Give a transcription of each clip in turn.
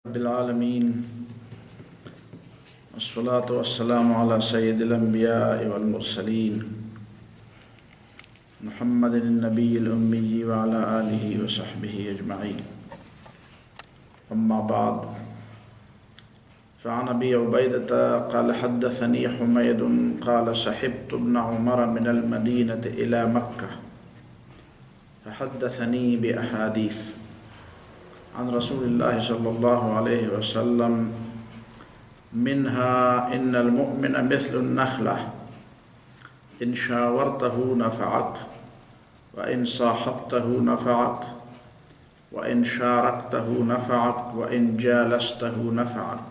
رب العالمین والصلاة والسلام علی سید الانبیاء والمرسلین محمد النبی الامی وعلی آلہ وصحبہ اجمعین اما بعد فعن ابی عبیدۃ قال حدثنی حمید قال صحبت ابن عمر من المدینة الى مکہ فحدثنی بأحادیث عن رسول اللہ صلی اللہ علیہ وسلم منها ان المؤمن مثل النخلة ان شاورته نفعك وان صاحبته نفعك وان شاركته نفعك وان جالسته نفعك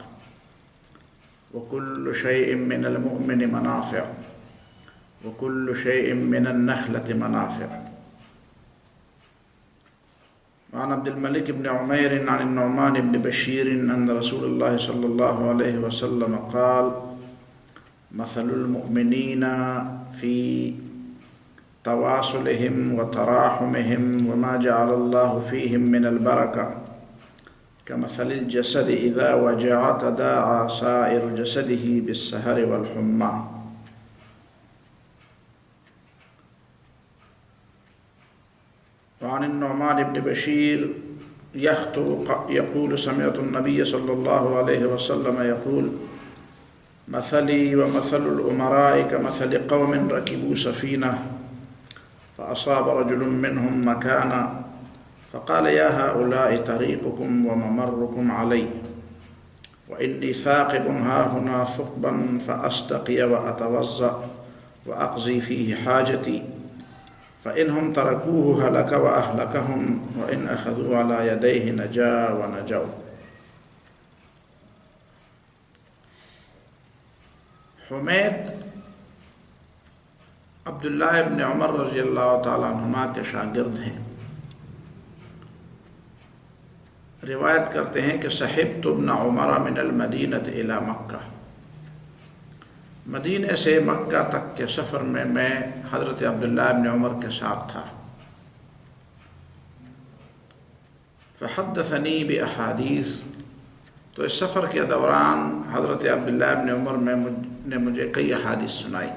وكل شيء من المؤمن منافع وكل شيء من النخلة منافع. وعن عبد الملك بن عمير عن النعمان بن بشير أن رسول الله صلى الله عليه وسلم قال مثل المؤمنين في تواصلهم وتراحمهم وما جعل الله فيهم من البركة كمثل الجسد إذا وجع تداعى سائر جسده بالسهر والحمى. وعن النعمان بن بشير يخطب يقول سمعت النبي صلى الله عليه وسلم يقول مثلي ومثل الأمراء كمثل قوم ركبوا سفينة فأصاب رجل منهم مكانا فقال يا هؤلاء طريقكم وممركم علي وإني ثاقب هاهنا ثقبا فأستقي وأتوضأ وأقضي فيه حاجتي فإنهم تركوه هلك وأهلكهم وإن أخذوا على يديه نجا ونجوا. حمید عبداللہ ابن عمر رضی اللہ تعالیٰ عنہما کے شاگرد ہیں. روایت کرتے ہیں کہ صحبت ابن عمر من المدینۃ الی مکہ، مدینے سے مکہ تک کے سفر میں حضرت عبداللہ ابن عمر کے ساتھ تھا. فحدثنی بأحادیث، تو اس سفر کے دوران حضرت عبداللہ ابن عمر نے مجھے کئی احادیث سنائی.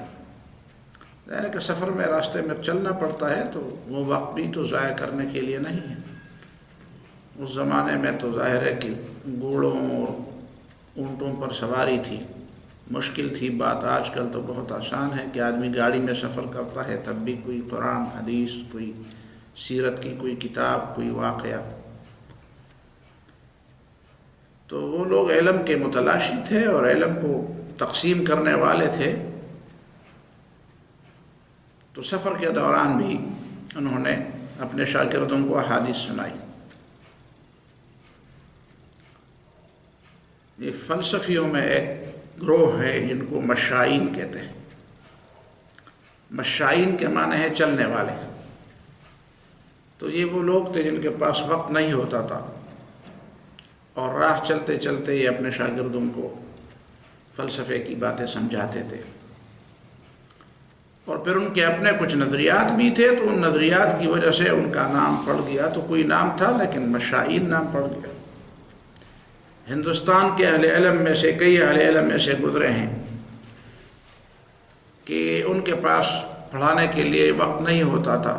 یعنی کہ سفر میں راستے میں چلنا پڑتا ہے تو وہ وقت بھی تو ضائع کرنے کے لیے نہیں ہے. اس زمانے میں تو ظاہر ہے کہ گھوڑوں اور اونٹوں پر سواری تھی، مشکل تھی بات. آج کل تو بہت آسان ہے کہ آدمی گاڑی میں سفر کرتا ہے، تب بھی کوئی قرآن حدیث، کوئی سیرت کی کوئی کتاب، کوئی واقعہ. تو وہ لوگ علم کے متلاشی تھے اور علم کو تقسیم کرنے والے تھے. تو سفر کے دوران بھی انہوں نے اپنے شاگردوں کو احادیث سنائی. یہ فلسفیوں میں ایک گروہ ہے جن کو مشائین کہتے ہیں. مشائین کے معنی ہے چلنے والے. تو یہ وہ لوگ تھے جن کے پاس وقت نہیں ہوتا تھا اور راہ چلتے چلتے یہ اپنے شاگردوں کو فلسفے کی باتیں سمجھاتے تھے. اور پھر ان کے اپنے کچھ نظریات بھی تھے، تو ان نظریات کی وجہ سے ان کا نام پڑ گیا. تو کوئی نام تھا لیکن مشائین نام پڑ گیا. ہندوستان کے اہل علم میں سے کئی اہل علم میں سے گزرے ہیں کہ ان کے پاس پڑھانے کے لیے وقت نہیں ہوتا تھا،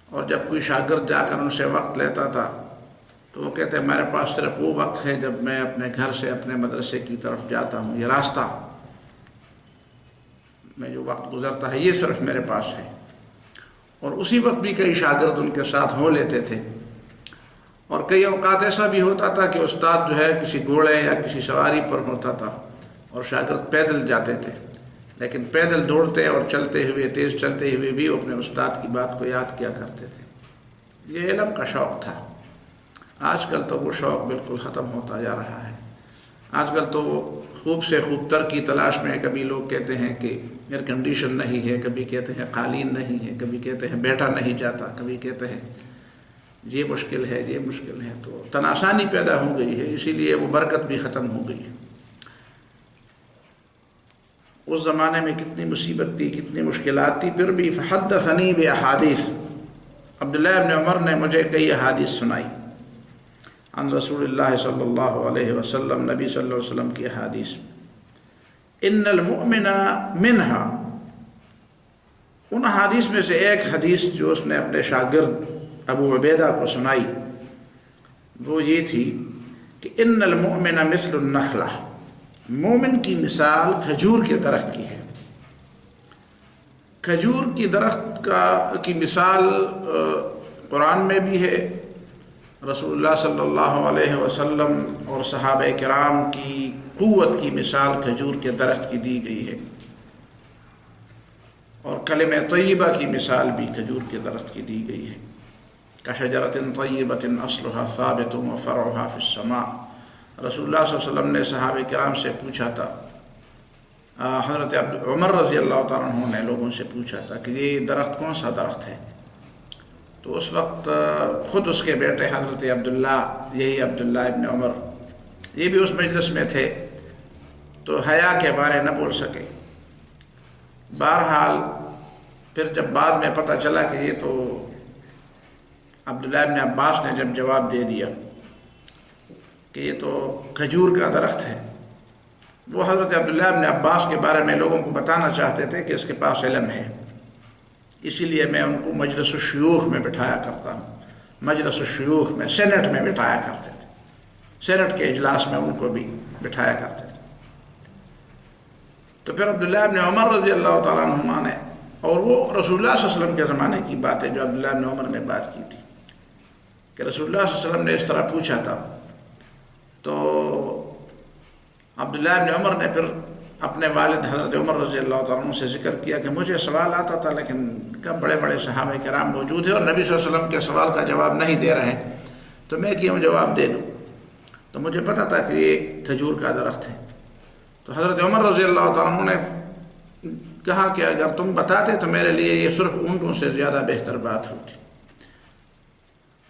اور جب کوئی شاگرد جا کر ان سے وقت لیتا تھا تو وہ کہتے ہیں میرے پاس صرف وہ وقت ہے جب میں اپنے گھر سے اپنے مدرسے کی طرف جاتا ہوں. یہ راستہ میں جو وقت گزرتا ہے یہ صرف میرے پاس ہے. اور اسی وقت بھی کئی شاگرد ان کے ساتھ ہو لیتے تھے. اور کئی اوقات ایسا بھی ہوتا تھا کہ استاد جو ہے کسی گھوڑے یا کسی سواری پر ہوتا تھا اور شاگرد پیدل جاتے تھے، لیکن پیدل دوڑتے اور چلتے ہوئے، تیز چلتے ہوئے بھی اپنے استاد کی بات کو یاد کیا کرتے تھے. یہ علم کا شوق تھا. آج کل تو وہ شوق بالکل ختم ہوتا جا رہا ہے. آج کل تو خوب سے خوب تر کی تلاش میں کبھی لوگ کہتے ہیں کہ ایئر کنڈیشن نہیں ہے، کبھی کہتے ہیں قالین نہیں ہے، کبھی کہتے ہیں بیٹھا نہیں جاتا، کبھی کہتے ہیں یہ مشکل ہے، یہ مشکل ہے. تو تناسانی پیدا ہو گئی ہے، اسی لیے وہ برکت بھی ختم ہو گئی ہے. اس زمانے میں کتنی مصیبت تھی، کتنی مشکلات تھی، پھر بھی فحدثنی بأحادیث، عبداللہ ابن عمر نے مجھے کئی احادیث سنائی. عن رسول اللہ صلی اللہ علیہ وسلم، نبی صلی اللہ علیہ وسلم کی حدیث، ان المؤمن منہا، ان حدیث میں سے ایک حدیث جو اس نے اپنے شاگرد ابو عبیدہ کو سنائی وہ یہ تھی کہ ان المؤمن مثل النخلہ، مومن کی مثال کھجور کے درخت کی ہے۔ کھجور کی درخت کی مثال قرآن میں بھی ہے، رسول اللہ صلی اللہ علیہ وسلم اور صحابہ کرام کی قوت کی مثال کھجور کے درخت کی دی گئی ہے، اور کلمہ طیبہ کی مثال بھی کھجور کے درخت کی دی گئی ہے، کشجرۃ طیبۃ اصلھا ثابت وفرعھا فی السماء۔ رسول اللہ صلی اللہ علیہ وسلم نے صحابہ کرام سے پوچھا تھا، حضرت عمر رضی اللہ تعالیٰ عنہ نے لوگوں سے پوچھا تھا کہ یہ درخت کون سا درخت ہے، تو اس وقت خود اس کے بیٹے حضرت عبداللہ، یہی عبداللہ ابن عمر، یہ بھی اس مجلس میں تھے، تو حیا کے بارے نہ بول سکے۔ بہرحال پھر جب بعد میں پتہ چلا کہ یہ تو عبداللہ ابن عباس نے جب جواب دے دیا کہ یہ تو کھجور کا درخت ہے، وہ حضرت عبداللہ ابن عباس کے بارے میں لوگوں کو بتانا چاہتے تھے کہ اس کے پاس علم ہے، اسی لیے میں ان کو مجلس الشیوخ میں بٹھایا کرتا ہوں، مجلس الشیوخ میں، سینٹ میں بٹھایا کرتے تھے، سینٹ کے اجلاس میں ان کو بھی بٹھایا کرتے تھے۔ تو پھر عبداللہ ابن عمر رضی اللہ تعالیٰ عنہما نے، اور وہ رسول اللہ صلی اللہ علیہ وسلم کے زمانے کی بات ہے جو عبداللہ ابن عمر نے بات کی تھی کہ رسول اللہ صلی اللہ علیہ وسلم نے اس طرح پوچھا تھا، تو عبداللہ ابن عمر نے پھر اپنے والد حضرت عمر رضی اللہ تعالیٰ عنہ سے ذکر کیا کہ مجھے سوال آتا تھا لیکن کب بڑے بڑے صحابہ کرام موجود ہیں اور نبی صلی اللہ علیہ وسلم کے سوال کا جواب نہیں دے رہے ہیں، تو میں کیوں جواب دے دوں، تو مجھے پتا تھا کہ یہ کھجور کا درخت ہے۔ تو حضرت عمر رضی اللہ تعالیٰ عنہ نے کہا کہ اگر تم بتاتے تو میرے لیے یہ صرف اونٹوں سے زیادہ بہتر بات ہوتی۔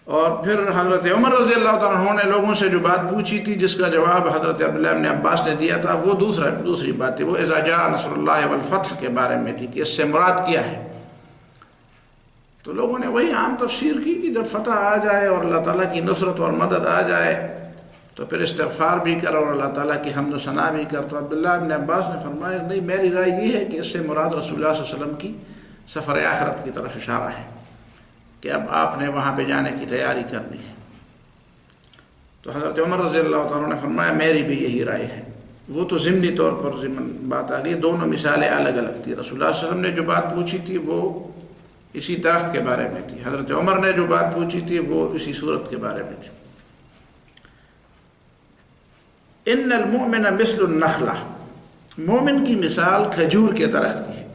اور پھر حضرت عمر رضی اللہ تعالیٰ عنہ نے لوگوں سے جو بات پوچھی تھی جس کا جواب حضرت عبداللہ ابن عباس نے دیا تھا، وہ دوسری بات تھی، وہ اذا جاء نصر اللہ والفتح کے بارے میں تھی کہ اس سے مراد کیا ہے۔ تو لوگوں نے وہی عام تفسیر کی کہ جب فتح آ جائے اور اللہ تعالیٰ کی نصرت اور مدد آ جائے تو پھر استغفار بھی کر اور اللہ تعالیٰ کی حمد و ثنا بھی کر۔ تو عبداللہ ابن عباس نے فرمایا نہیں، میری رائے یہ ہے کہ اس سے مراد رسول اللہ صلی اللہ علیہ وسلم کی سفر آخرت کی طرف اشارہ ہے کہ اب آپ نے وہاں پہ جانے کی تیاری کرنی ہے۔ تو حضرت عمر رضی اللہ تعالیٰ نے فرمایا میری بھی یہی رائے ہے۔ وہ تو ضمنی طور پر بات آ گئی، دونوں مثالیں الگ الگ تھی۔ رسول اللہ صلی اللہ علیہ وسلم نے جو بات پوچھی تھی وہ اسی درخت کے بارے میں تھی، حضرت عمر نے جو بات پوچھی تھی وہ اسی صورت کے بارے میں تھی۔ ان المؤمن مثل النخلہ، مومن کی مثال کھجور کے درخت کی ہے۔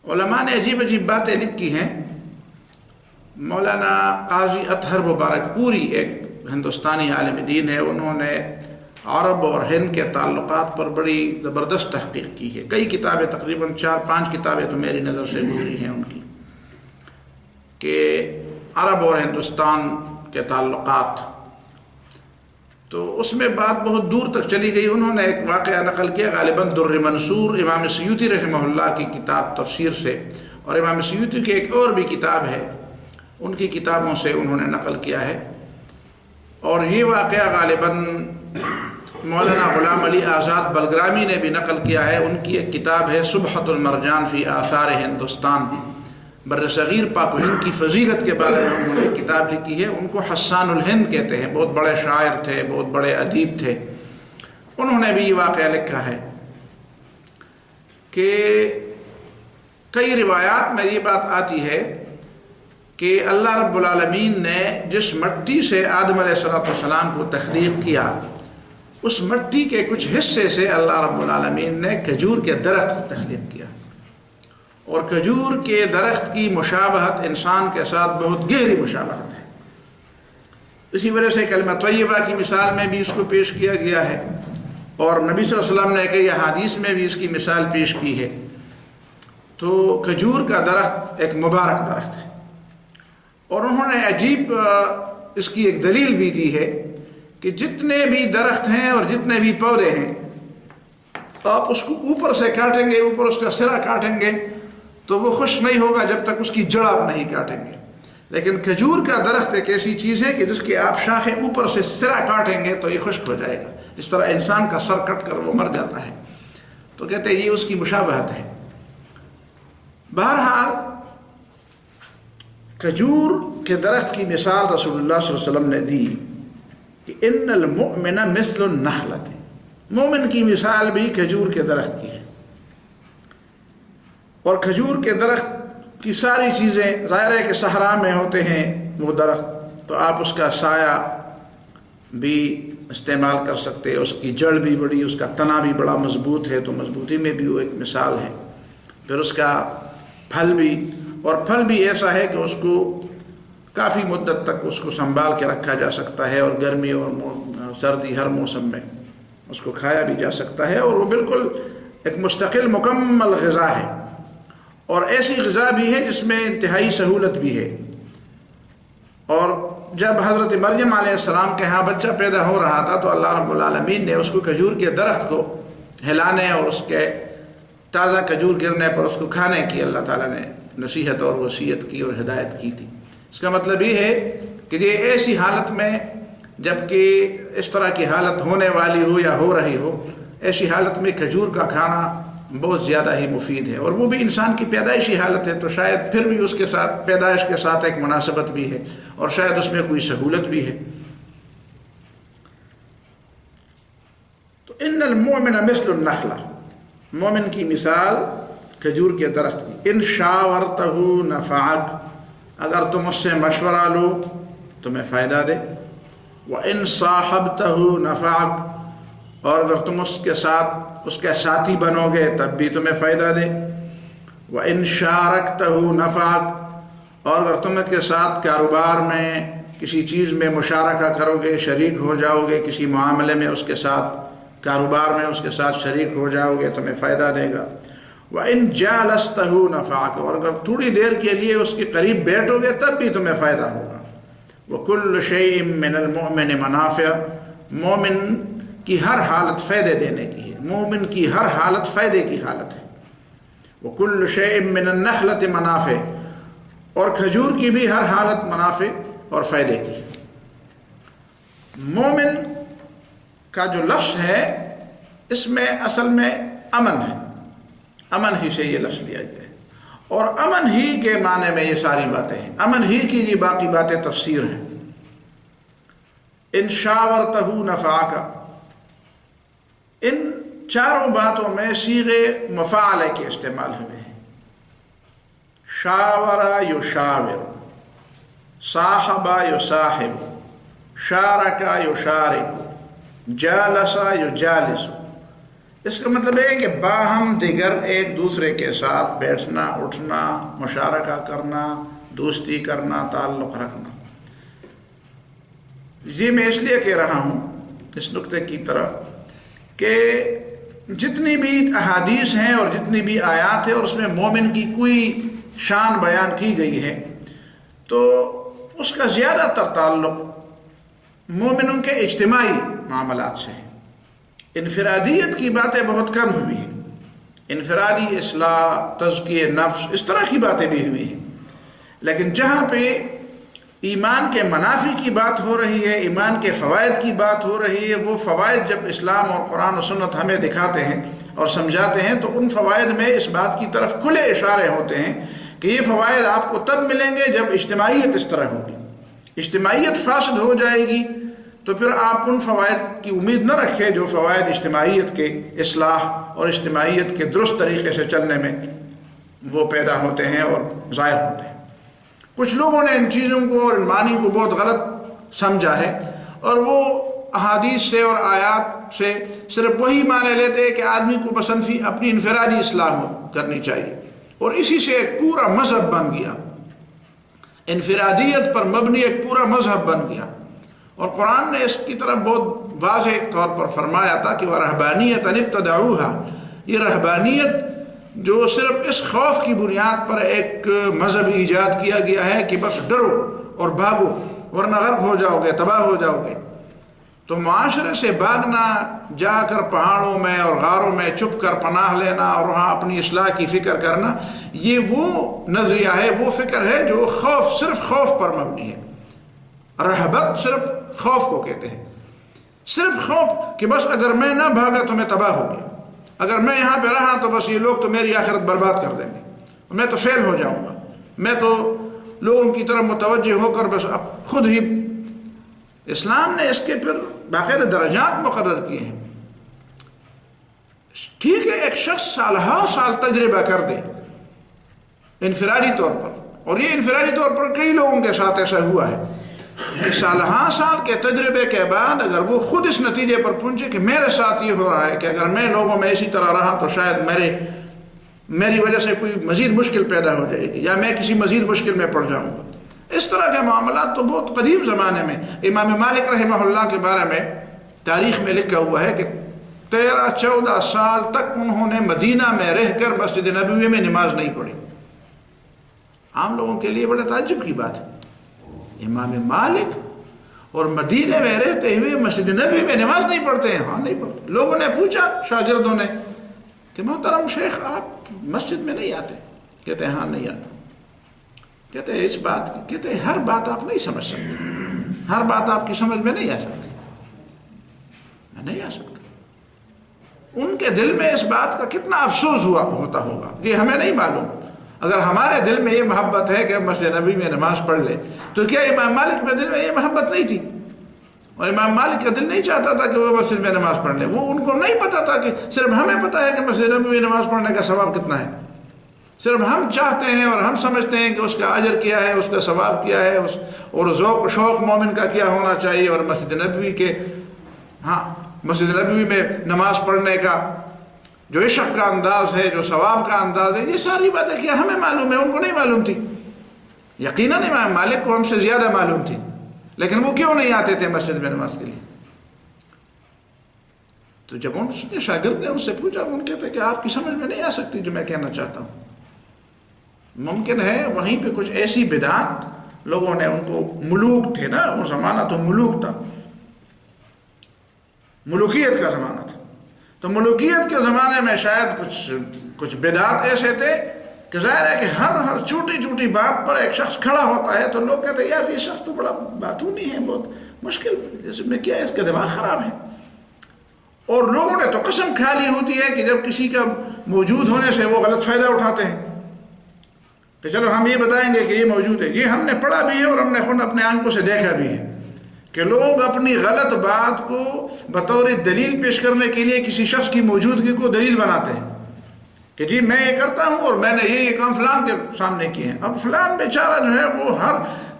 علماء نے عجیب عجیب باتیں لکھی ہیں۔ مولانا قاضی اطہر مبارک پوری ایک ہندوستانی عالم دین ہے، انہوں نے عرب اور ہند کے تعلقات پر بڑی زبردست تحقیق کی ہے، کئی کتابیں، تقریباً 4-5 کتابیں تو میری نظر سے گزری ہیں ان کی، کہ عرب اور ہندوستان کے تعلقات، تو اس میں بات بہت دور تک چلی گئی۔ انہوں نے ایک واقعہ نقل کیا، غالباً در منصور امام سیوطی رحمہ اللہ کی کتاب تفسیر سے، اور امام سیوطی کی ایک اور بھی کتاب ہے، ان کی کتابوں سے انہوں نے نقل کیا ہے، اور یہ واقعہ غالباً مولانا غلام علی آزاد بلگرامی نے بھی نقل کیا ہے۔ ان کی ایک کتاب ہے صبحۃ المرجان فی آثار ہندوستان، بر صغیر پاک و ہند کی فضیلت کے بارے میں انہوں نے کتاب لکھی ہے۔ ان کو حسان الہند کہتے ہیں، بہت بڑے شاعر تھے، بہت بڑے ادیب تھے۔ انہوں نے بھی یہ واقعہ لکھا ہے کہ کئی روایات میں یہ بات آتی ہے کہ اللہ رب العالمین نے جس مٹی سے آدم علیہ السلام کو تخلیق کیا، اس مٹی کے کچھ حصے سے اللہ رب العالمین نے کھجور کے درخت کو تخلیق کیا، اور کھجور کے درخت کی مشابہت انسان کے ساتھ بہت گہری مشابہت ہے۔ اسی وجہ سے کلمہ طیبہ کی مثال میں بھی اس کو پیش کیا گیا ہے، اور نبی صلی اللہ علیہ وسلم نے کئی حدیث میں بھی اس کی مثال پیش کی ہے۔ تو کھجور کا درخت ایک مبارک درخت ہے، اور انہوں نے عجیب اس کی ایک دلیل بھی دی ہے کہ جتنے بھی درخت ہیں اور جتنے بھی پودے ہیں، آپ اس کو اوپر سے کاٹیں گے، اوپر اس کا سرا کاٹیں گے تو وہ خوش نہیں ہوگا جب تک اس کی جڑ آپ نہیں کاٹیں گے، لیکن کھجور کا درخت ایک ایسی چیز ہے کہ جس کی آپ شاخیں اوپر سے سرا کاٹیں گے تو یہ خشک ہو جائے گا، جس طرح انسان کا سر کٹ کر وہ مر جاتا ہے، تو کہتے ہیں یہ اس کی مشابہت ہے۔ بہرحال کھجور کے درخت کی مثال رسول اللہ صلی اللہ علیہ وسلم نے دی کہ ان المؤمن مثل النخلۃ، مومن کی مثال بھی کھجور کے درخت کی ہے۔ اور کھجور کے درخت کی ساری چیزیں، ظاہر ہے کہ صحرا میں ہوتے ہیں وہ درخت، تو آپ اس کا سایہ بھی استعمال کر سکتے، اس کی جڑ بھی بڑی، اس کا تنا بھی بڑا مضبوط ہے، تو مضبوطی میں بھی وہ ایک مثال ہے۔ پھر اس کا پھل بھی، اور پھل بھی ایسا ہے کہ اس کو کافی مدت تک اس کو سنبھال کے رکھا جا سکتا ہے، اور گرمی اور سردی ہر موسم میں اس کو کھایا بھی جا سکتا ہے، اور وہ بالکل ایک مستقل مکمل غذا ہے، اور ایسی غذا بھی ہے جس میں انتہائی سہولت بھی ہے۔ اور جب حضرت مریم علیہ السلام کے ہاں بچہ پیدا ہو رہا تھا تو اللہ رب العالمین نے اس کو کھجور کے درخت کو ہلانے اور اس کے تازہ کھجور گرنے پر اس کو کھانے کی اللہ تعالیٰ نے نصیحت اور وصیت کی اور ہدایت کی تھی۔ اس کا مطلب یہ ہے کہ یہ ایسی حالت میں جب کہ اس طرح کی حالت ہونے والی ہو یا ہو رہی ہو، ایسی حالت میں کھجور کا کھانا بہت زیادہ ہی مفید ہے، اور وہ بھی انسان کی پیدائشی حالت ہے، تو شاید پھر بھی اس کے ساتھ پیدائش کے ساتھ ایک مناسبت بھی ہے، اور شاید اس میں کوئی سہولت بھی ہے۔ تو ان المؤمن مثل النخلہ، مومن کی مثال کھجور کے درخت کی۔ ان شاورتہ نفعک، اگر تم اس سے مشورہ لو تمہیں فائدہ دے، وَإِن صَاحَبْتَهُ نَفَعَكَ، اور اگر تم اس کے ساتھ اس کے ساتھی بنو گے تب بھی تمہیں فائدہ دے، وَإِن شَارَكْتَهُ نَفَعَكَ، اور اگر تم کے ساتھ کاروبار میں کسی چیز میں مشارکہ کرو گے، شریک ہو جاؤ گے، کسی معاملے میں اس کے ساتھ، کاروبار میں اس کے ساتھ شریک ہو جاؤ گے تمہیں فائدہ دے گا، وَإِن جَالَسْتَهُ نَفَعَكَ، اور اگر تھوڑی دیر کے لیے اس کے قریب بیٹھو گے تب بھی تمہیں فائدہ ہوگا۔ وَكُلُّ شَيْءٍ مِّنَ الْمُؤْمِنِ مَنَافِعُ، مومن کی ہر حالت فائدے دینے کی ہے، مومن کی ہر حالت فائدے کی حالت ہے۔ وَكُلُّ شَيْءٍ مِّنَ النَّخْلَةِ مَنَافِعُ، اور کھجور کی بھی ہر حالت منافع اور فائدے کی ہے۔ مومن کا جو لفظ ہے اس میں اصل میں امن ہے، امن ہی سے یہ لفظ لیا گیا ہے، اور امن ہی کے معنی میں یہ ساری باتیں ہیں، امن ہی کی یہ باقی باتیں تفسیر ہیں۔ ان شاورتہ نفعک، ان چاروں باتوں میں صیغے مفاعلہ کے استعمال ہوئے ہیں۔ شاورا یشاور، صاحبہ یصاحب، شارکا یشارک، جالسا یجالس۔ اس کا مطلب ہے کہ باہم دیگر ایک دوسرے کے ساتھ بیٹھنا، اٹھنا، مشارکہ کرنا، دوستی کرنا، تعلق رکھنا۔ یہ میں اس لیے کہہ رہا ہوں اس نقطے کی طرف کہ جتنی بھی احادیث ہیں اور جتنی بھی آیات ہیں اور اس میں مومن کی کوئی شان بیان کی گئی ہے تو اس کا زیادہ تر تعلق مومنوں کے اجتماعی معاملات سے ہے۔ انفرادیت کی باتیں بہت کم ہوئی ہیں، انفرادی اصلاح، تزکیہ نفس، اس طرح کی باتیں بھی ہوئی ہیں، لیکن جہاں پہ ایمان کے منافع کی بات ہو رہی ہے، ایمان کے فوائد کی بات ہو رہی ہے، وہ فوائد جب اسلام اور قرآن و سنت ہمیں دکھاتے ہیں اور سمجھاتے ہیں تو ان فوائد میں اس بات کی طرف کھلے اشارے ہوتے ہیں کہ یہ فوائد آپ کو تب ملیں گے جب اجتماعیت اس طرح ہوگی۔ اجتماعیت فاسد ہو جائے گی تو پھر آپ ان فوائد کی امید نہ رکھیں جو فوائد اجتماعیت کے اصلاح اور اجتماعیت کے درست طریقے سے چلنے میں وہ پیدا ہوتے ہیں اور ظاہر ہوتے ہیں۔ کچھ لوگوں نے ان چیزوں کو اور ان معنی کو بہت غلط سمجھا ہے، اور وہ احادیث سے اور آیات سے صرف وہی معنی لیتے ہیں کہ آدمی کو بس اپنی انفرادی اصلاح کرنی چاہیے، اور اسی سے ایک پورا مذہب بن گیا، انفرادیت پر مبنی ایک پورا مذہب بن گیا۔ اور قرآن نے اس کی طرف بہت واضح طور پر فرمایا تھا کہ وَرَهْبَانِيَّةً ابْتَدَعُوهَا، یہ رہبانیت جو صرف اس خوف کی بنیاد پر ایک مذہب ایجاد کیا گیا ہے کہ بس ڈرو اور بھاگو ورنہ غرق ہو جاؤ گے، تباہ ہو جاؤ گے، تو معاشرے سے بھاگنا، جا کر پہاڑوں میں اور غاروں میں چھپ کر پناہ لینا اور وہاں اپنی اصلاح کی فکر کرنا، یہ وہ نظریہ ہے، وہ فکر ہے جو خوف، صرف خوف پر مبنی ہے۔ رہبت صرف خوف کو کہتے ہیں، صرف خوف کہ بس اگر میں نہ بھاگا تو میں تباہ ہو گیا، اگر میں یہاں پہ رہا تو بس یہ لوگ تو میری آخرت برباد کر دیں گے، میں تو فیل ہو جاؤں گا، میں تو لوگوں کی طرف متوجہ ہو کر بس اب خود ہی۔ اسلام نے اس کے پھر باقاعدہ درجات مقرر کیے ہیں۔ ٹھیک ہے، ایک شخص سالہا سال تجربہ کر دے انفرادی طور پر، اور یہ انفرادی طور پر کئی لوگوں کے ساتھ ایسا ہوا ہے کہ سالہا سال کے تجربے کے بعد اگر وہ خود اس نتیجے پر پہنچے کہ میرے ساتھ یہ ہو رہا ہے کہ اگر میں لوگوں میں اسی طرح رہا تو شاید میری وجہ سے کوئی مزید مشکل پیدا ہو جائے گی، یا میں کسی مزید مشکل میں پڑ جاؤں گا۔ اس طرح کے معاملات تو بہت قدیم زمانے میں امام مالک رحمہ اللہ کے بارے میں تاریخ میں لکھا ہوا ہے کہ 13-14 سال تک انہوں نے مدینہ میں رہ کر مسجد نبوی میں نماز نہیں پڑھی۔ عام لوگوں کے لیے بڑے تعجب کی بات ہے، امام مالک اور مدینہ میں رہتے ہوئے مسجد نبوی میں نماز نہیں پڑھتے ہیں؟ ہاں نہیں پڑھتے۔ لوگوں نے پوچھا شاگردوں نے کہ محترم شیخ آپ مسجد میں نہیں آتے؟ کہتے ہیں ہاں نہیں آتا۔ کہتے ہیں اس بات کی، کہتے ہیں ہر بات آپ نہیں سمجھ سکتے، ہر بات آپ کی سمجھ میں نہیں آ سکتی، میں نہیں آ سکتا۔ ان کے دل میں اس بات کا کتنا افسوس ہوتا ہوگا، یہ ہمیں نہیں معلوم۔ اگر ہمارے دل میں یہ محبت ہے کہ ہم مسجد نبوی میں نماز پڑھ لیں، تو کیا امام مالک کے دل میں یہ محبت نہیں تھی؟ اور امام مالک کا دل نہیں چاہتا تھا کہ وہ مسجد میں نماز پڑھ لیں؟ وہ ان کو نہیں پتا تھا کہ صرف ہمیں پتا ہے کہ مسجد نبوی میں نماز پڑھنے کا ثواب کتنا ہے، صرف ہم چاہتے ہیں اور ہم سمجھتے ہیں کہ اس کا اجر کیا ہے، اس کا ثواب کیا ہے، اور ذوق و شوق مومن کا کیا ہونا چاہیے، اور مسجد نبوی کے مسجد نبوی میں نماز پڑھنے کا جو عشق کا انداز ہے، جو ثواب کا انداز ہے، یہ ساری باتیں کیا ہمیں معلوم ہے، ان کو نہیں معلوم تھی۔ یقیناً امام مالک کو ہم سے زیادہ معلوم تھی، لیکن وہ کیوں نہیں آتے تھے مسجد میں نماز کے لیے؟ تو جب ان کے شاگرد نے ان سے پوچھا، ان کہتے کہ آپ کی سمجھ میں نہیں آ سکتی جو میں کہنا چاہتا ہوں۔ ممکن ہے وہیں پہ کچھ ایسی بدعات لوگوں نے، ان کو ملوک تھے نا، وہ زمانہ تو ملوک تھا، ملوکیت کا زمانہ تھا، تو ملوکیت کے زمانے میں شاید کچھ بدعات ایسے تھے کہ ظاہر ہے کہ ہر چھوٹی چھوٹی بات پر ایک شخص کھڑا ہوتا ہے تو لوگ کہتے ہیں یار یہ شخص تو بڑا باتونی ہے، بہت مشکل، اس میں کیا ہے، اس کا دماغ خراب ہے۔ اور لوگوں نے تو قسم کھا لی ہوتی ہے کہ جب کسی کا موجود ہونے سے وہ غلط فائدہ اٹھاتے ہیں کہ چلو ہم یہ بتائیں گے کہ یہ موجود ہے۔ یہ ہم نے پڑھا بھی ہے اور ہم نے خود اپنے آنکھوں سے دیکھا بھی ہے کہ لوگ اپنی غلط بات کو بطور دلیل پیش کرنے کے لیے کسی شخص کی موجودگی کو دلیل بناتے ہیں کہ جی میں یہ کرتا ہوں اور میں نے یہ کام فلان کے سامنے کیے ہیں۔ اب فلان بیچارہ جو ہے وہ ہر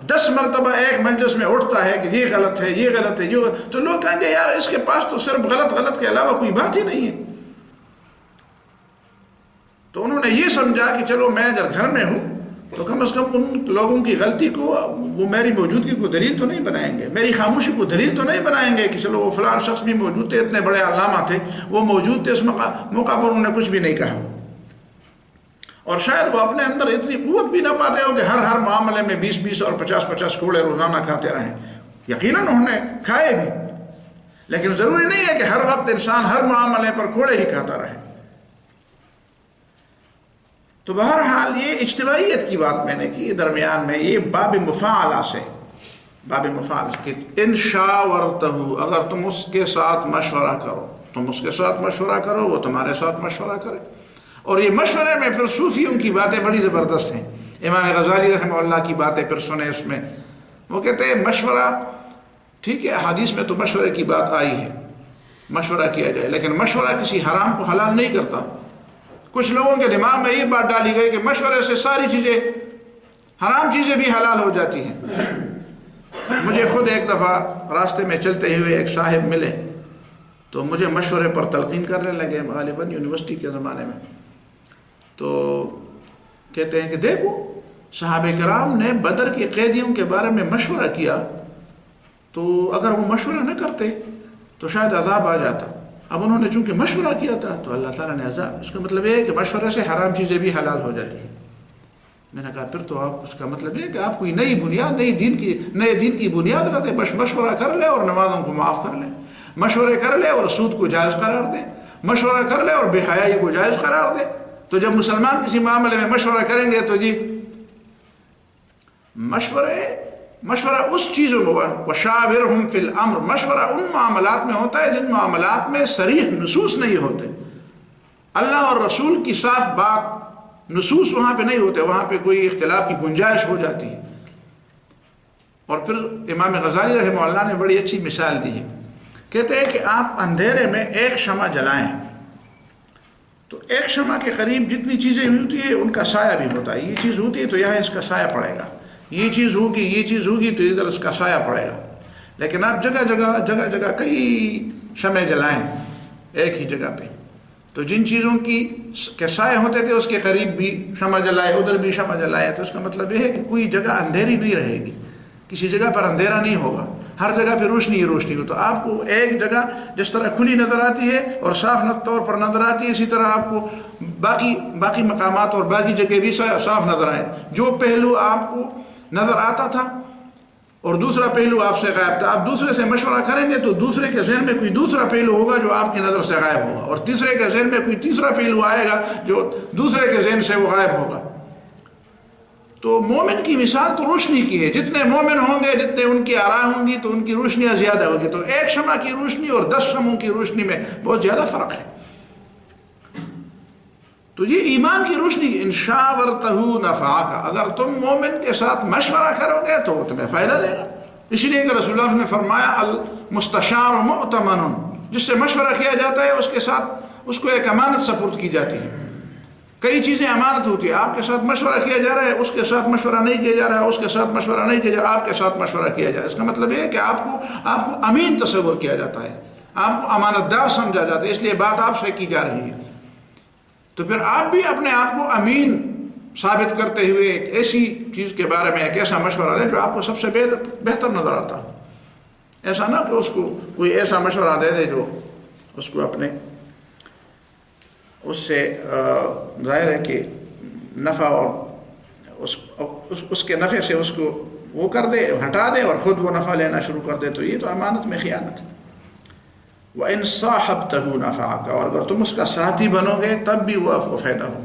10 مرتبہ ایک مجلس میں اٹھتا ہے کہ یہ غلط ہے، یہ غلط ہے، یہ غلط، تو لوگ کہیں گے یار اس کے پاس تو صرف غلط کے علاوہ کوئی بات ہی نہیں ہے۔ تو انہوں نے یہ سمجھا کہ چلو میں اگر گھر میں ہوں تو کم از کم ان لوگوں کی غلطی کو وہ میری موجودگی کو دلیل تو نہیں بنائیں گے، میری خاموشی کو دلیل تو نہیں بنائیں گے کہ چلو وہ فلان شخص بھی موجود تھے، اتنے بڑے علامہ تھے، وہ موجود تھے، اس موقع پر انہوں نے کچھ بھی نہیں کہا۔ اور شاید وہ اپنے اندر اتنی قوت بھی نہ پاتے ہو کہ ہر معاملے میں 20 اور 50 کوڑے روزانہ کھاتے رہیں۔ یقیناً انہوں نے کھائے بھی، لیکن ضروری نہیں ہے کہ ہر وقت انسان ہر معاملے پر کوڑے ہی کھاتا رہے۔ تو بہرحال یہ اجتماعیت کی بات میں نے کی، درمیان میں یہ باب مفاعلہ سے، باب مفاعلہ کہ ان شاورتہ، اگر تم اس کے ساتھ مشورہ کرو، تم اس کے ساتھ مشورہ کرو، وہ تمہارے ساتھ مشورہ کرے۔ اور یہ مشورے میں پھر صوفیوں کی باتیں بڑی زبردست ہیں۔ امام غزالی رحمہ اللہ کی باتیں پھر سنیں اس میں، وہ کہتے ہیں مشورہ ٹھیک ہے، حدیث میں تو مشورے کی بات آئی ہے، مشورہ کیا جائے، لیکن مشورہ کسی حرام کو حلال نہیں کرتا۔ کچھ لوگوں کے دماغ میں یہ بات ڈالی گئی کہ مشورے سے ساری چیزیں، حرام چیزیں بھی حلال ہو جاتی ہیں۔ مجھے خود ایک دفعہ راستے میں چلتے ہوئے ایک صاحب ملے تو مجھے مشورے پر تلقین کرنے لگے، غالباً یونیورسٹی کے زمانے میں۔ تو کہتے ہیں کہ دیکھو صحابہ کرام نے بدر کے قیدیوں کے بارے میں مشورہ کیا، تو اگر وہ مشورہ نہ کرتے تو شاید عذاب آ جاتا۔ اب انہوں نے چونکہ مشورہ کیا تھا تو اللہ تعالیٰ نے عذاب، اس کا مطلب یہ ہے کہ مشورے سے حرام چیزیں بھی حلال ہو جاتی ہیں۔ میں نے کہا پھر تو آپ، اس کا مطلب یہ ہے کہ آپ کوئی نئی بنیاد، نئے دین کی بنیاد رکھتے، بس مشورہ کر لیں اور نمازوں کو معاف کر لیں۔ مشورے کر لے اور سود کو جائز قرار دے، مشورہ کر لے اور بے حیائی کو جائز قرار دے۔ تو جب مسلمان کسی معاملے میں مشورہ کریں گے تو جی مشورہ اس چیزوں میں وشاورہم فی الامر، مشورہ ان معاملات میں ہوتا ہے جن معاملات میں صریح نصوص نہیں ہوتے، اللہ اور رسول کی صاف بات نصوص وہاں پہ نہیں ہوتے، وہاں پہ کوئی اختلاف کی گنجائش ہو جاتی ہے۔ اور پھر امام غزالی رحمہ اللہ نے بڑی اچھی مثال دی ہے، کہتے ہیں کہ آپ اندھیرے میں ایک شمع جلائیں تو ایک شمع کے قریب جتنی چیزیں ہوتی ہیں ان کا سایہ بھی ہوتا ہے، یہ چیز ہوتی ہے تو یہاں اس کا سایہ پڑے گا، یہ چیز ہوگی تو ادھر اس کا سایہ پڑے گا۔ لیکن آپ جگہ جگہ کئی شمع جلائیں ایک ہی جگہ پہ، تو جن چیزوں کے سائے ہوتے تھے اس کے قریب بھی شمع جلائے، ادھر بھی شمع جلائے، تو اس کا مطلب یہ ہے کہ کوئی جگہ اندھیری نہیں رہے گی، کسی جگہ پر اندھیرا نہیں ہوگا، ہر جگہ پہ روشنی ہی روشنی ہو۔ تو آپ کو ایک جگہ جس طرح کھلی نظر آتی ہے اور صاف طور پر نظر آتی ہے، اسی طرح آپ کو باقی مقامات اور باقی جگہ بھی صاف نظر آئے۔ جو پہلو آپ کو نظر آتا تھا اور دوسرا پہلو آپ سے غائب تھا، آپ دوسرے سے مشورہ کریں گے تو دوسرے کے ذہن میں کوئی دوسرا پہلو ہوگا جو آپ کی نظر سے غائب ہوگا، اور تیسرے کے ذہن میں کوئی تیسرا پہلو آئے گا جو دوسرے کے ذہن سے وہ غائب ہوگا۔ تو مومن کی مثال تو روشنی کی ہے، جتنے مومن ہوں گے جتنے ان کی آراء ہوں گی تو ان کی روشنیاں زیادہ ہوگی۔ تو ایک شمع کی روشنی اور 10 شمعوں کی روشنی میں بہت زیادہ فرق ہے۔ تو یہ ایمان کی روشنی، ان شاورتہ نفعک، اگر تم مومن کے ساتھ مشورہ کرو گے تو وہ تمہیں فائدہ دے گا۔ اسی لیے کہ رسول اللہ نے فرمایا المستشار مؤتمن، جس سے مشورہ کیا جاتا ہے اس کے ساتھ اس کو ایک امانت سپرد کی جاتی ہے۔ کئی چیزیں امانت ہوتی ہے، آپ کے ساتھ مشورہ کیا جا رہا ہے، اس کے ساتھ مشورہ نہیں کیا جا رہا ہے، اس کے ساتھ مشورہ نہیں کیا جا رہا ہے، آپ کے ساتھ مشورہ کیا جا رہا ہے۔ اس کا مطلب یہ ہے کہ آپ کو امین تصور کیا جاتا ہے، آپ کو امانت دار سمجھا جاتا ہے، اس لیے بات آپ سے کی جا رہی ہے۔ تو پھر آپ بھی اپنے آپ کو امین ثابت کرتے ہوئے ایک ایسی چیز کے بارے میں ایک ایسا مشورہ دیں جو آپ کو سب سے بہتر نظر آتا ہو۔ ایسا نہ کہ اس کو کوئی ایسا مشورہ دے دے جو اس کو اپنے اس سے ظاہر ہے کہ نفع اور اس کے نفع سے اس کو وہ کر دے، ہٹا دے اور خود وہ نفع لینا شروع کر دے، تو یہ تو امانت میں خیانت ہے۔ وَإِن صَاحَبْتَهُ نَفَعَكَ، اور اگر تم اس کا ساتھی بنو گے تب بھی وہ آپ کو فائدہ ہو۔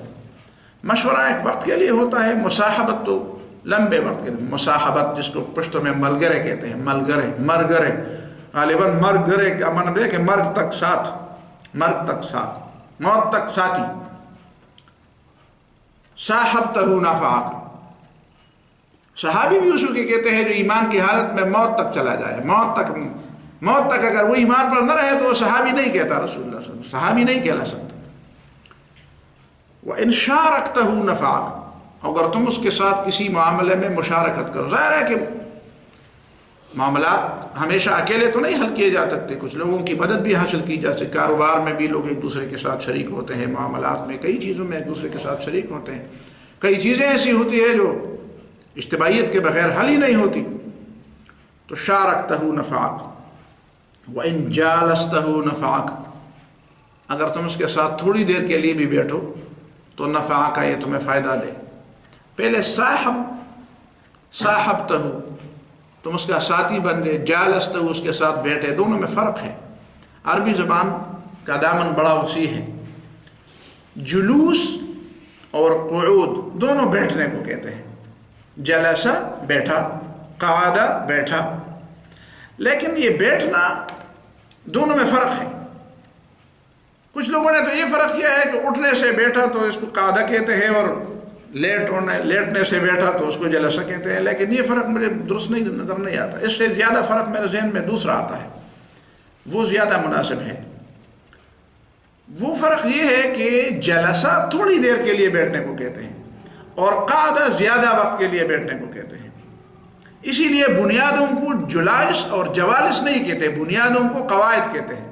مشورہ ایک وقت کے لیے ہوتا ہے، مصاحبت تو لمبے وقت کے لیے، مصاحبت جس کو پشتوں میں ملگرے کہتے ہیں، مرگرے غالباً مرگرے کا مطلب ہے کہ مرگ تک ساتھ، موت تک ساتھی۔ صاحبتہ نفعک، صحابی بھی اسی کے کہتے ہیں جو ایمان کی حالت میں موت تک چلا جائے، موت تک اگر وہ ایمان پر نہ رہے تو وہ صحابی نہیں کہتا، رسول اللہ صلی اللہ علیہ وسلم صحابی نہیں کہلا سکتا۔ وَإِن شَارَكْتَهُ نَفَعَكَ، اگر تم اس کے ساتھ کسی معاملے میں مشارکت کرو، ظاہر ہے کہ معاملات ہمیشہ اکیلے تو نہیں حل کیے جا سکتے، کچھ لوگوں کی مدد بھی حاصل کی جا سکتی، کاروبار میں بھی لوگ ایک دوسرے کے ساتھ شریک ہوتے ہیں، معاملات میں کئی چیزوں میں ایک دوسرے کے ساتھ شریک ہوتے ہیں، کئی چیزیں ایسی ہوتی ہیں جو اجتماعیت کے بغیر حل ہی نہیں ہوتی۔ تو شارکتہ نفعک، وَإِن جَالَسْتَهُ نَفَعَكَ، اگر تم اس کے ساتھ تھوڑی دیر کے لیے بھی بیٹھو تو نفعک، یہ تمہیں فائدہ دے۔ پہلے صاحبتہ، تم اس کا ساتھی بن گئے، جالستہ اس کے ساتھ بیٹھے، دونوں میں فرق ہے۔ عربی زبان کا دامن بڑا وسیع ہے، جلوس اور قعود دونوں بیٹھنے کو کہتے ہیں، جلسہ بیٹھا، قعدہ بیٹھا، لیکن یہ بیٹھنا دونوں میں فرق ہے۔ کچھ لوگوں نے تو یہ فرق کیا ہے کہ اٹھنے سے بیٹھا تو اس کو قعدہ کہتے ہیں اور لیٹنے سے بیٹھا تو اس کو جلسہ کہتے ہیں، لیکن یہ فرق مجھے درست نظر نہیں آتا۔ اس سے زیادہ فرق میرے ذہن میں دوسرا آتا ہے، وہ زیادہ مناسب ہے۔ وہ فرق یہ ہے کہ جلسہ تھوڑی دیر کے لیے بیٹھنے کو کہتے ہیں اور قعدہ زیادہ وقت کے لیے بیٹھنے کو کہتے ہیں۔ اسی لیے بنیادوں کو جلائس اور جوالس نہیں کہتے، بنیادوں کو قواعد کہتے ہیں۔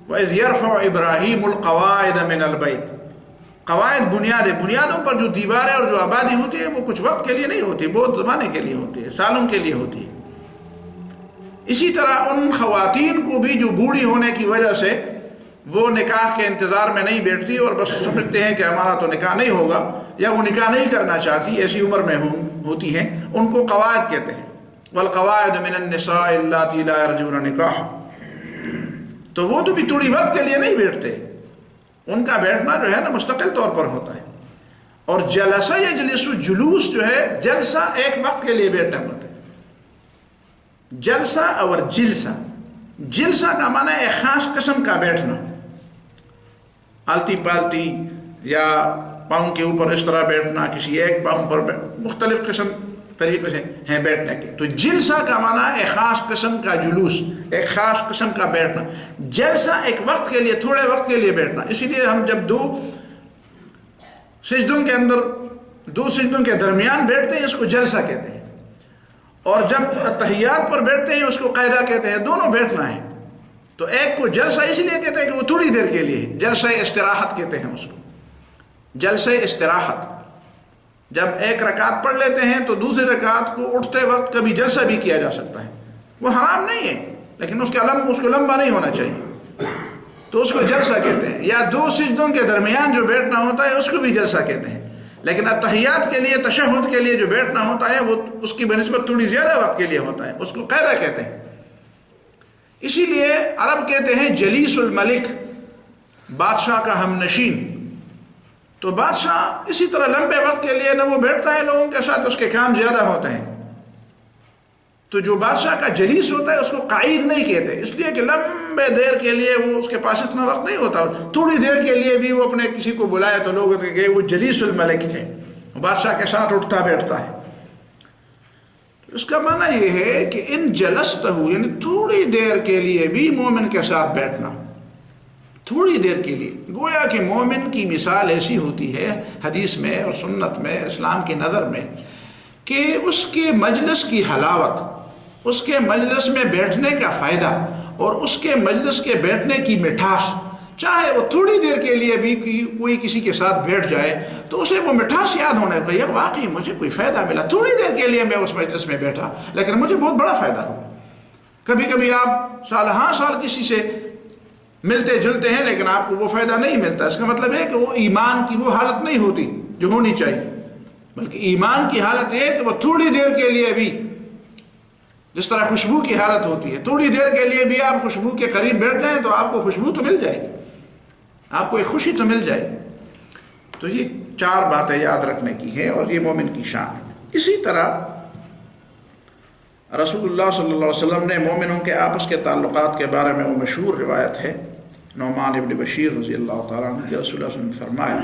وَإِذْ يَرْفَعُ إِبْرَاهِيمُ الْقَوَاعِدَ مِنَ الْبَيْتِ، قواعد بنیادوں پر جو دیواریں اور جو آبادی ہوتی ہے وہ کچھ وقت کے لیے نہیں ہوتی، بہت زمانے کے لیے ہوتی ہے، سالوں کے لیے ہوتی ہے۔ اسی طرح ان خواتین کو بھی جو بوڑھی ہونے کی وجہ سے وہ نکاح کے انتظار میں نہیں بیٹھتی اور بس سمجھتے ہیں کہ ہمارا تو نکاح نہیں ہوگا، یا وہ نکاح نہیں کرنا چاہتی، ایسی عمر میں ہوتی ہیں، ان کو قواعد کہتے ہیں۔ والقواعد من النساء اللاتی لا یرجون نکاح، تو وہ تو بھی تھوڑی وقت کے لیے نہیں بیٹھتے، ان کا بیٹھنا جو ہے نا مستقل طور پر ہوتا ہے. اور جلسہ یجلس، جلوس جو ہے جلسہ ایک وقت کے لیے بیٹھنا ہوتا ہے. جلسہ اور جلسہ، جلسہ کا معنی ہے ایک خاص قسم کا بیٹھنا، آلتی پالتی یا پاؤں کے اوپر اس طرح بیٹھنا، کسی ایک پاؤں پر مختلف قسم طریقے سے ہیں بیٹھنے کے. تو جلسہ کا معنی ہے ایک خاص قسم کا جلوس، ایک خاص قسم کا بیٹھنا. جلسہ ایک وقت کے لیے، تھوڑے وقت کے لیے بیٹھنا. اسی لیے ہم جب دو سجدوں کے اندر، دو سجدوں کے درمیان بیٹھتے ہیں اس کو جلسہ کہتے ہیں، اور جب تحیات پر بیٹھتے ہیں اس کو قاعدہ کہتے ہیں. دونوں بیٹھنا ہے. تو ایک کو جلسہ اس لیے کہتے ہیں کہ وہ تھوڑی دیر کے لیے، جلسہ استراحت کہتے ہیں اس کو، جلسہ استراحت. جب ایک رکعت پڑھ لیتے ہیں تو دوسری رکعت کو اٹھتے وقت کبھی جلسہ بھی کیا جا سکتا ہے. وہ حرام نہیں ہے لیکن اس کو لمبا نہیں ہونا چاہیے، تو اس کو جلسہ کہتے ہیں. یا دو سجدوں کے درمیان جو بیٹھنا ہوتا ہے اس کو بھی جلسہ کہتے ہیں. لیکن التحیات کے لیے، تشہد کے لیے جو بیٹھنا ہوتا ہے وہ اس کی بنسبت تھوڑی زیادہ وقت کے لیے ہوتا ہے، اس کو قاعدہ کہتے ہیں. اسی لیے عرب کہتے ہیں جلیس الملک، بادشاہ کا ہم نشین. تو بادشاہ اسی طرح لمبے وقت کے لیے نہ وہ بیٹھتا ہے لوگوں کے ساتھ، اس کے کام زیادہ ہوتے ہیں. تو جو بادشاہ کا جلیس ہوتا ہے اس کو قائد نہیں کہتے، اس لیے کہ لمبے دیر کے لیے وہ اس کے پاس اتنا وقت نہیں ہوتا. تھوڑی دیر کے لیے بھی وہ اپنے کسی کو بلائے تو لوگ کہ وہ جلیس الملک ہے، بادشاہ کے ساتھ اٹھتا بیٹھتا ہے. اس کا معنی یہ ہے کہ ان جلستہ، یعنی تھوڑی دیر کے لیے بھی مومن کے ساتھ بیٹھنا، تھوڑی دیر کے لیے. گویا کہ مومن کی مثال ایسی ہوتی ہے حدیث میں اور سنت میں، اسلام کی نظر میں، کہ اس کے مجلس کی حلاوت، اس کے مجلس میں بیٹھنے کا فائدہ اور اس کے مجلس کے بیٹھنے کی مٹھاس، چاہے وہ تھوڑی دیر کے لیے بھی کوئی کسی کے ساتھ بیٹھ جائے تو اسے وہ مٹھاس یاد ہونے کو، یہ واقعی مجھے کوئی فائدہ ملا، تھوڑی دیر کے لیے میں اس مجلس میں بیٹھا لیکن مجھے بہت بڑا فائدہ ہوا. کبھی کبھی آپ سال کسی سے ملتے جلتے ہیں لیکن آپ کو وہ فائدہ نہیں ملتا. اس کا مطلب ہے کہ وہ ایمان کی وہ حالت نہیں ہوتی جو ہونی چاہیے، بلکہ ایمان کی حالت یہ ہے کہ وہ تھوڑی دیر کے لیے بھی، جس طرح خوشبو کی حالت ہوتی ہے، تھوڑی دیر کے لیے بھی آپ خوشبو کے قریب بیٹھ جائیں تو آپ کو خوشبو تو مل جائے گی، آپ کو ایک خوشی تو مل جائے گی. تو یہ 4 باتیں یاد رکھنے کی ہیں اور یہ مومن کی شان ہے. اسی طرح رسول اللہ صلی اللہ علیہ وسلم نے مومنوں کے آپس کے تعلقات کے بارے میں وہ مشہور روایت ہے، نعمان ابن بشیر رضی اللہ تعالیٰ عنہ، کہ رسول اللہ صلی اللہ علیہ وسلم نے فرمایا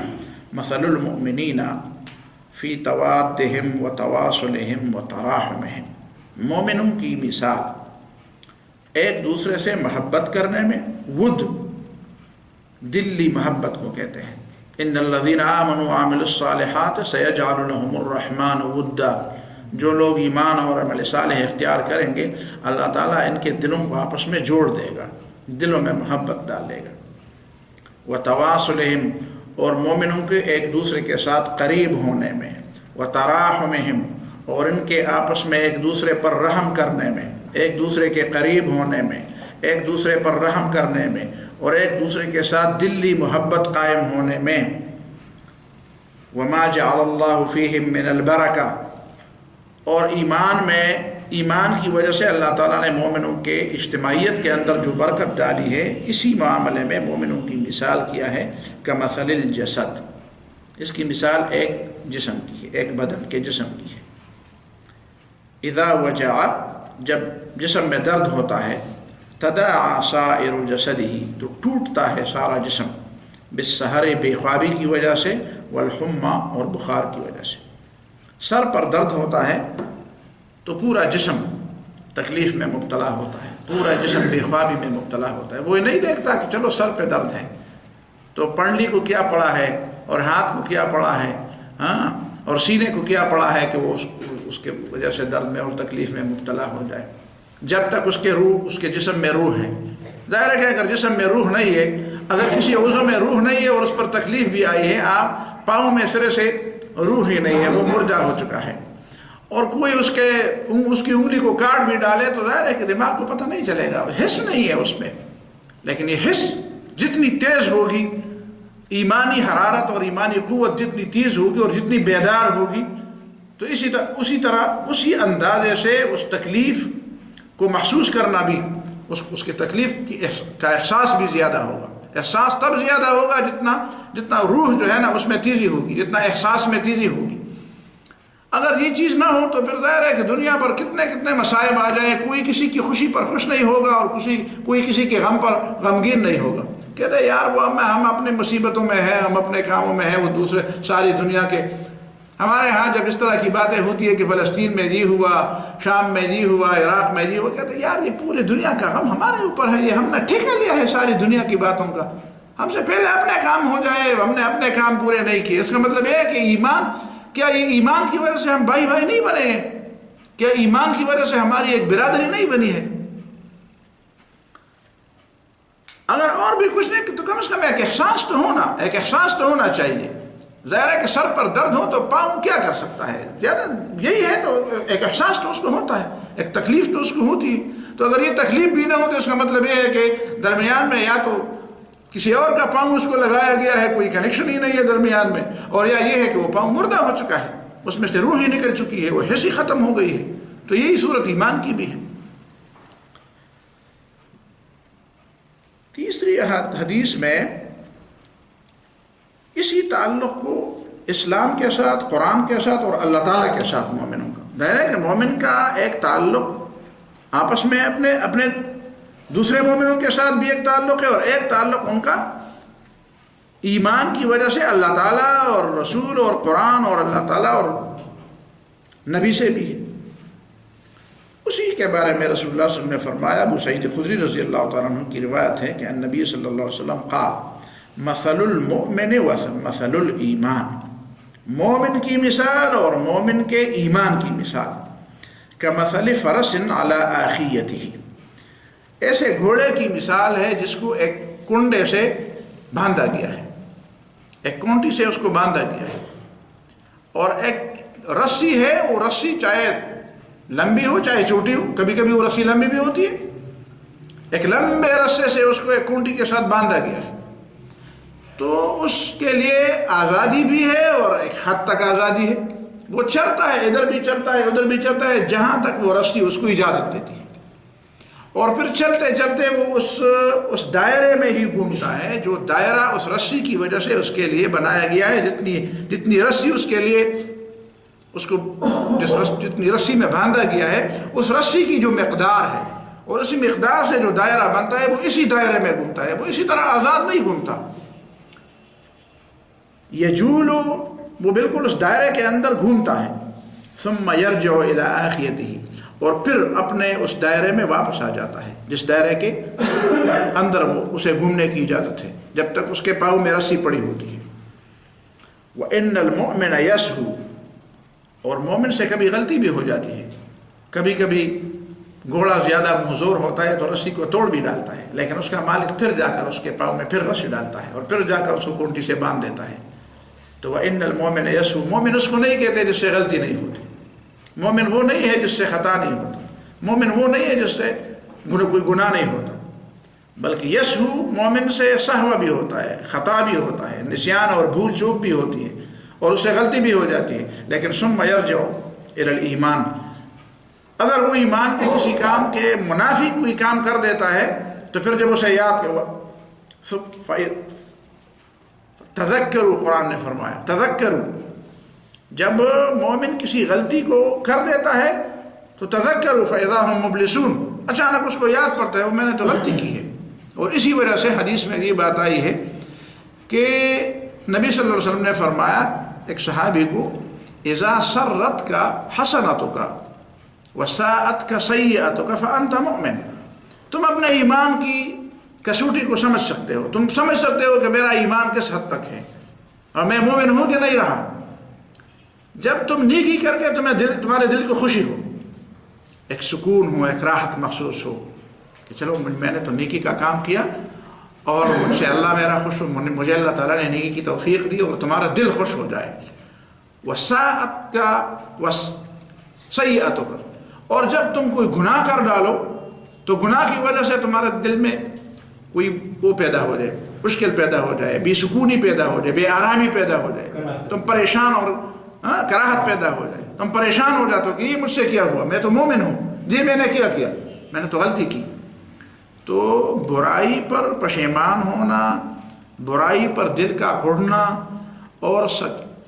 مثل المؤمنین فی توادہم و تواصلہم و تراحمہم، مومنوں کی مثال ایک دوسرے سے محبت کرنے میں، ود دلی محبت کو کہتے ہیں. ان الذین آمنوا وعملوا الصالحات سیجعل لهم الرحمن ودا، جو لوگ ایمان اور عمل صالح اختیار کریں گے اللہ تعالیٰ ان کے دلوں کو آپس میں جوڑ دے گا، دلوں میں محبت ڈال دے گا. وتواصلہم، اور مومنوں کے ایک دوسرے کے ساتھ قریب ہونے میں، وتراحمہم، اور ان کے آپس میں ایک دوسرے پر رحم کرنے میں، ایک دوسرے کے قریب ہونے میں، ایک دوسرے پر رحم کرنے میں، اور ایک دوسرے کے ساتھ دلی محبت قائم ہونے میں. وما جعل اللہ فیہم من البرکہ، اور ایمان میں، ایمان کی وجہ سے اللہ تعالیٰ نے مومنوں کے اجتماعیت کے اندر جو برکت ڈالی ہے، اسی معاملے میں مومنوں کی مثال کیا ہے کمثل الجسد، اس کی مثال ایک جسم کی ہے، ایک بدن کے جسم کی ہے. اذا وجع، جب جسم میں درد ہوتا ہے، تداعى سائر جسدہ، تو ٹوٹتا ہے سارا جسم، بالسہر، بے خوابی کی وجہ سے، والحمى، اور بخار کی وجہ سے. سر پر درد ہوتا ہے تو پورا جسم تکلیف میں مبتلا ہوتا ہے، پورا جسم بے خوابی میں مبتلا ہوتا ہے. وہ نہیں دیکھتا کہ چلو سر پہ درد ہے تو پنڈلی کو کیا پڑا ہے اور ہاتھ کو کیا پڑا ہے، ہاں، اور سینے کو کیا پڑا ہے کہ وہ اس کے وجہ سے درد میں اور تکلیف میں مبتلا ہو جائے. جب تک اس کے روح، اس کے جسم میں روح ہے. ظاہر ہے کہ اگر جسم میں روح نہیں ہے، اگر کسی عضو میں روح نہیں ہے اور اس پر تکلیف بھی آئی ہے، آپ پاؤں میں سرے سے روح ہی نہیں ہے، وہ مردہ ہو چکا ہے، اور کوئی اس کی انگلی کو کاٹ بھی ڈالے تو ظاہر ہے کہ دماغ کو پتہ نہیں چلے گا، حس نہیں ہے اس میں. لیکن یہ حس جتنی تیز ہوگی، ایمانی حرارت اور ایمانی قوت جتنی تیز ہوگی اور جتنی بیدار ہوگی، تو اسی طرح اسی اندازے سے اس تکلیف کو محسوس کرنا بھی، اس کے تکلیف کا احساس بھی زیادہ ہوگا. احساس تب زیادہ ہوگا جتنا روح جو ہے نا اس میں تیزی ہوگی، جتنا احساس میں تیزی ہوگی. اگر یہ چیز نہ ہو تو پھر ظاہر ہے کہ دنیا پر کتنے مصائب آ جائیں، کوئی کسی کی خوشی پر خوش نہیں ہوگا اور کوئی کسی کے غم پر غمگین نہیں ہوگا. کہتے ہیں یار وہ ہم اپنے مصیبتوں میں ہیں، ہم اپنے کاموں میں ہیں، وہ دوسرے ساری دنیا کے. ہمارے ہاں جب اس طرح کی باتیں ہوتی ہے کہ فلسطین میں یہ ہوا، شام میں یہ ہوا، عراق میں یہ ہوا، کہتے ہیں یار یہ پورے دنیا کا غم ہمارے اوپر ہے، یہ ہم نے ٹھیکہ لیا ہے ساری دنیا کی باتوں کا. ہم سے پہلے اپنے کام ہو جائے، ہم نے اپنے کام پورے نہیں کیے. اس کا مطلب یہ ہے کہ کیا یہ ایمان کی وجہ سے ہم بھائی نہیں بنے ہیں؟ کیا ایمان کی وجہ سے ہماری ایک برادری نہیں بنی ہے؟ اگر اور بھی کچھ نہیں تو کم از کم ایک احساس تو ہونا چاہیے. ظاہر ہے کہ سر پر درد ہو تو پاؤں کیا کر سکتا ہے؟ زیادہ یہی ہے، تو ایک احساس تو اس کو ہوتا ہے، ایک تکلیف تو اس کو ہوتی ہے. تو اگر یہ تکلیف بھی نہ ہو تو اس کا مطلب یہ ہے کہ درمیان میں یا تو کسی اور کا پاؤں اس کو لگایا گیا ہے، کوئی کنیکشن ہی نہیں ہے درمیان میں، اور یا یہ ہے کہ وہ پاؤں مردہ ہو چکا ہے، اس میں سے روح ہی نکل چکی ہے، وہ حس ہی ختم ہو گئی ہے. تو یہی صورت ایمان کی بھی ہے. تیسری حدیث میں اسی تعلق کو اسلام کے ساتھ، قرآن کے ساتھ اور اللہ تعالیٰ کے ساتھ مومنوں کا ظاہر ہے کہ مومن کا ایک تعلق آپس میں اپنے دوسرے مومنوں کے ساتھ بھی ایک تعلق ہے، اور ایک تعلق ان کا ایمان کی وجہ سے اللہ تعالیٰ اور رسول اور قرآن اور اللہ تعالیٰ اور نبی سے بھی ہے. اسی کے بارے میں رسول اللہ صلی اللہ علیہ وسلم نے فرمایا، ابو سعید خدری رضی اللہ تعالیٰ عنہ کی روایت ہے کہ النبی صلی اللہ علیہ وسلم قال مثل المؤمن ومثل الایمان، مومن کی مثال اور مومن کے ایمان کی مثال کمثل فرس علی آخیتہ، ایسے گھوڑے کی مثال ہے جس کو ایک کنڈے سے باندھا گیا ہے، ایک کونٹی سے اس کو باندھا گیا ہے، اور ایک رسی ہے، وہ رسی چاہے لمبی ہو چاہے چھوٹی ہو، کبھی کبھی وہ رسی لمبی بھی ہوتی ہے، ایک لمبے رسے سے اس کو ایک کونٹی کے ساتھ باندھا گیا ہے. تو اس کے لیے آزادی بھی ہے اور ایک حد تک آزادی ہے، وہ چلتا ہے، ادھر بھی چلتا ہے ادھر بھی چلتا ہے، جہاں تک وہ رسی اس کو اجازت دیتی ہے، اور پھر چلتے چلتے وہ اس دائرے میں ہی گھومتا ہے جو دائرہ اس رسی کی وجہ سے اس کے لیے بنایا گیا ہے. جتنی رسی اس کے لیے جتنی رسی میں باندھا گیا ہے، اس رسی کی جو مقدار ہے اور اسی مقدار سے جو دائرہ بنتا ہے وہ اسی دائرے میں گھومتا ہے، وہ اسی طرح آزاد نہیں گھومتا. یجول، وہ بالکل اس دائرے کے اندر گھومتا ہے. ثم یرجع الی آخیتہ، اور پھر اپنے اس دائرے میں واپس آ جاتا ہے جس دائرے کے اندر وہ اسے گھومنے کی اجازت ہے، جب تک اس کے پاؤں میں رسی پڑی ہوتی ہے. وَإِنَّ الْمُؤْمِنَ يَسْهُو، اور مومن سے کبھی غلطی بھی ہو جاتی ہے، کبھی کبھی گھوڑا زیادہ منظور ہوتا ہے تو رسی کو توڑ بھی ڈالتا ہے، لیکن اس کا مالک پھر جا کر اس کے پاؤں میں پھر رسی ڈالتا ہے اور پھر جا کر اس کو کونٹی سے باندھ دیتا ہے. تو وَإِنَّ الْمُؤْمِنَ يَسْهُو، مومن اس کو نہیں کہتے جس سے غلطی نہیں ہوتی، مومن وہ نہیں ہے جس سے خطا نہیں ہوتا، مومن وہ نہیں ہے جس سے کوئی گناہ نہیں ہوتا، بلکہ یسہو مومن سے سہوا بھی ہوتا ہے، خطا بھی ہوتا ہے، نسیان اور بھول چوک بھی ہوتی ہے اور اس سے غلطی بھی ہو جاتی ہے. لیکن ثم یرجع الی الایمان، اگر وہ ایمان کے کسی کام کے منافی کوئی کام کر دیتا ہے تو پھر جب اسے یاد تذکروا، قرآن نے فرمایا تذکروا، جب مومن کسی غلطی کو کر دیتا ہے تو تذکروا فاذا هم مبلسون، اچانک اس کو یاد پڑتا ہے وہ میں نے تو غلطی کی ہے. اور اسی وجہ سے حدیث میں یہ بات آئی ہے کہ نبی صلی اللہ علیہ وسلم نے فرمایا ایک صحابی کو، اذا سرتک حسنتک وساءتک سیئتک فانت مؤمن، تم اپنے ایمان کی کسوٹی کو سمجھ سکتے ہو، تم سمجھ سکتے ہو کہ میرا ایمان کس حد تک ہے اور میں مومن ہوں کہ نہیں رہا. جب تم نیکی کر کے تمہارے دل کو خوشی ہو، ایک سکون ہو، ایک راحت محسوس ہو کہ چلو میں نے تو نیکی کا کام کیا اور مجھ سے اللہ میرا خوش ہو، مجھے اللہ تعالیٰ نے نیکی کی توفیق دی اور تمہارا دل خوش ہو جائے. وَسَاءَتْكَ وَسَيِّئَتُكَ، اور جب تم کوئی گناہ کر ڈالو تو گناہ کی وجہ سے تمہارے دل میں کوئی وہ پیدا ہو جائے، مشکل پیدا ہو جائے، بے سکونی پیدا ہو جائے، بے آرامی پیدا ہو جائے، تم پریشان اور کراہت پیدا ہو جائے، تم پریشان ہو جاتے ہو کہ یہ مجھ سے کیا ہوا، میں تو مومن ہوں، جی میں نے کیا میں نے تو غلطی کی۔ تو برائی پر پشیمان ہونا، برائی پر دل کا گھڑنا، اور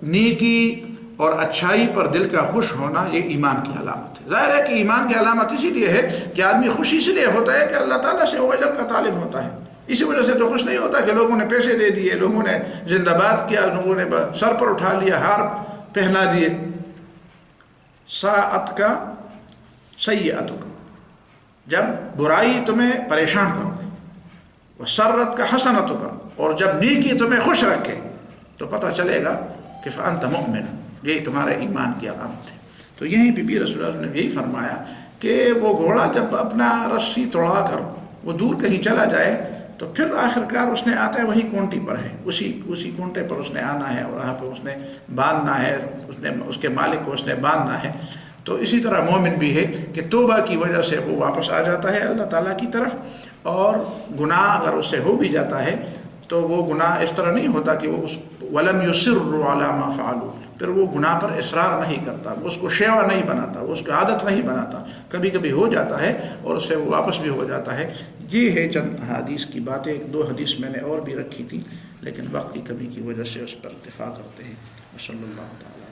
نیکی اور اچھائی پر دل کا خوش ہونا، یہ ایمان کی علامت ہے۔ ظاہر ہے کہ ایمان کی علامت اسی لیے ہے کہ آدمی خوش اس لیے ہوتا ہے کہ اللہ تعالیٰ سے وہ اجر کا طالب ہوتا ہے، اسی وجہ سے تو خوش نہیں ہوتا کہ لوگوں نے پیسے دے دیے، لوگوں نے زندہ باد کیا، لوگوں نے سر پر اٹھا لیا، ہار پہنا دیے۔ ساعت کا سیئت کا، جب برائی تمہیں پریشان کر دے، وہ سرت کا حسنت کا، اور جب نیکی تمہیں خوش رکھے تو پتہ چلے گا کہ فأنت مؤمن، یہ تمہارے ایمان کی علامت ہے۔ تو یہیں پہ بھی رسول اللہ نے یہی فرمایا کہ وہ گھوڑا جب اپنا رسی توڑا کر وہ دور کہیں چلا جائے تو پھر آخرکار اس نے آتا ہے وہی کونٹی پر ہے، اسی کونٹے پر اس نے آنا ہے، اور وہاں پہ اس نے باندھنا ہے، اس کے مالک کو اس نے باندھنا ہے۔ تو اسی طرح مومن بھی ہے کہ توبہ کی وجہ سے وہ واپس آ جاتا ہے اللہ تعالیٰ کی طرف، اور گناہ اگر اس سے ہو بھی جاتا ہے تو وہ گناہ اس طرح نہیں ہوتا کہ وہ وَلَمْ يُصِرُّوا عَلَى مَا فَعَلُوا، پھر وہ گناہ پر اصرار نہیں کرتا، وہ اس کو شیوا نہیں بناتا، وہ اس کی عادت نہیں بناتا، کبھی کبھی ہو جاتا ہے اور اس سے وہ واپس بھی ہو جاتا ہے۔ یہ ہے چند حدیث کی باتیں، ایک دو حدیث میں نے اور بھی رکھی تھی لیکن وقت کی کمی کی وجہ سے اس پر اتفاق کرتے ہیں۔ صلی اللہ تعالیٰ